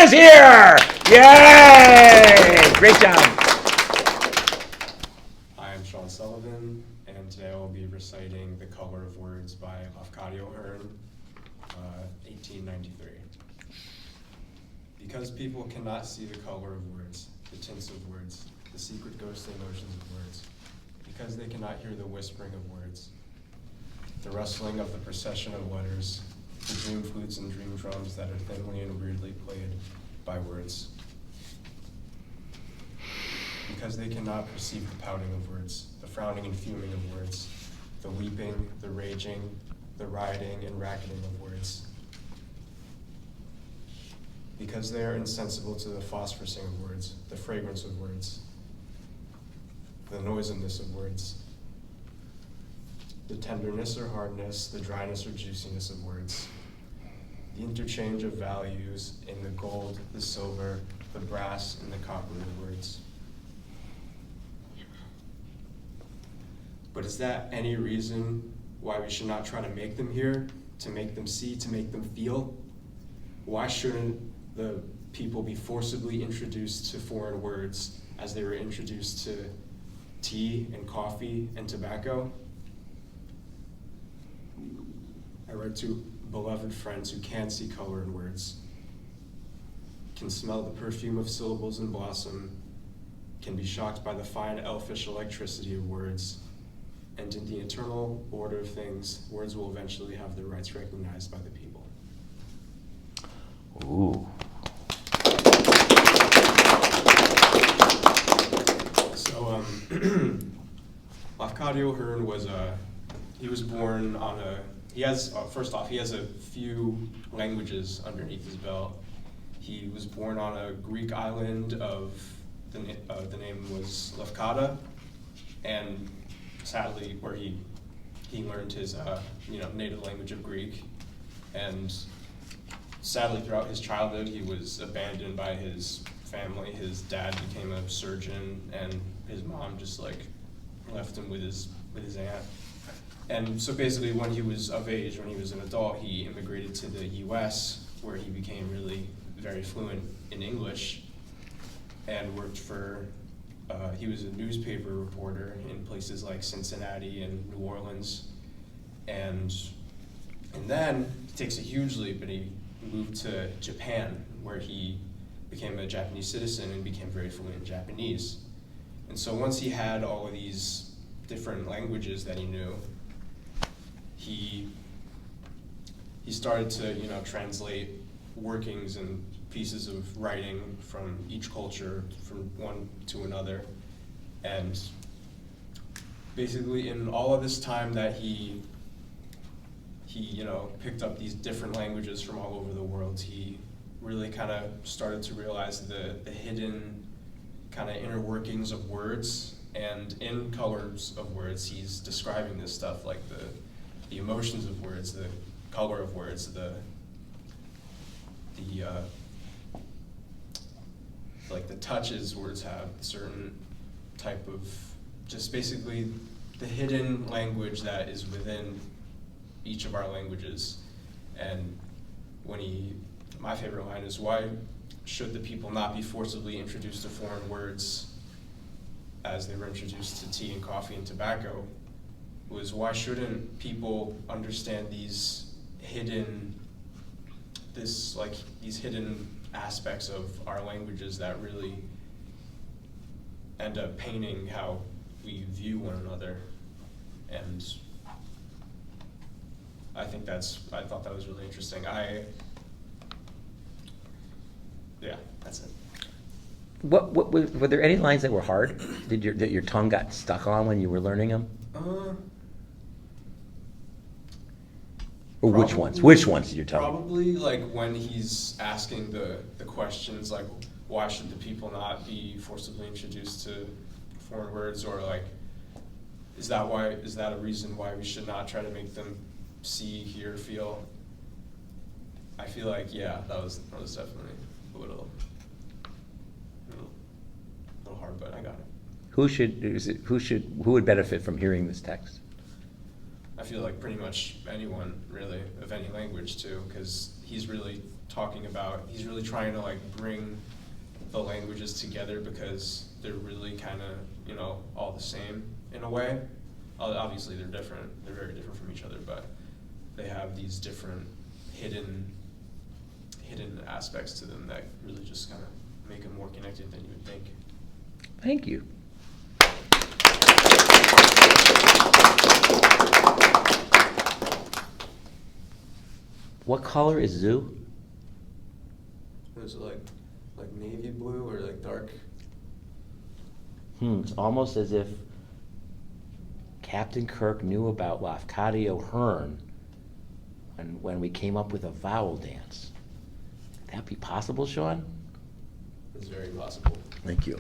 is here! Yay! Great job. I am Sean Sullivan, and today I will be reciting The Color of Words by Lafcadio Hearn, 1893. Because people cannot see the color of words, the tints of words, the secret ghostly emotions of words, because they cannot hear the whispering of words, the rustling of the procession of letters, the dream flutes and dream drums that are thinly and weirdly played by words. Because they cannot perceive the pouting of words, the frowning and fuming of words, the weeping, the raging, the rioting and racketing of words. Because they are insensible to the phosphorusing of words, the fragrance of words, the noisomeness of words, the tenderness or hardness, the dryness or juiciness of words, the interchange of values in the gold, the silver, the brass, and the copper of words. But is that any reason why we should not try to make them hear, to make them see, to make them feel? Why shouldn't the people be forcibly introduced to foreign words as they were introduced to tea and coffee and tobacco? I write to beloved friends who can't see color in words, can smell the perfume of syllables and blossom, can be shocked by the fine elfish electricity of words, and in the eternal order of things, words will eventually have their rights recognized by the people. Ooh. So, Lafcadio Hearn was he was born on he has a few languages underneath his belt. He was born on a Greek island of, the name was Lefkada, and sadly, where he learned his native language of Greek, and sadly throughout his childhood he was abandoned by his family. His dad became a surgeon, and his mom just left him with his aunt. And so basically, when he was of age, when he was an adult, he immigrated to the U.S., where he became really very fluent in English, and worked for. He was a newspaper reporter in places like Cincinnati and New Orleans, and then he takes a huge leap and he moved to Japan, where he became a Japanese citizen and became very fluent in Japanese. And so once he had all of these different languages that he knew, he started to translate workings and pieces of writing from each culture from one to another. And basically in all of this time that he picked up these different languages from all over the world, he really kind of started to realize the hidden kind of inner workings of words. And in Colors of Words, he's describing this stuff, like the emotions of words, the color of words, the touches words have, certain type of, just basically the hidden language that is within each of our languages. And my favorite line is, why should the people not be forcibly introduced to foreign words as they were introduced to tea and coffee and tobacco? Was, why shouldn't people understand these hidden aspects of our languages that really end up painting how we view one another? And I thought that was really interesting. That's it. What were there any lines that were hard? That your tongue got stuck on when you were learning them? Or which ones? Which ones did you tell me? Probably when he's asking the questions, like, why should the people not be forcibly introduced to foreign words, or is that a reason why we should not try to make them see, hear, feel? I feel like, yeah, that was definitely a little hard, but I got it. Who would benefit from hearing this text? I feel like pretty much anyone, really, of any language too, because he's really talking about, he's really trying to like bring the languages together because they're really kind of, you know, all the same in a way. Obviously they're different, they're very different from each other, but they have these different hidden aspects to them that really just kind of make them more connected than you would think. Thank you. What color is Zoo? Was it like navy blue or like dark? It's almost as if Captain Kirk knew about Lafcadio Hearn when we came up with a vowel dance. Could that be possible, Sean? It's very possible. Thank you.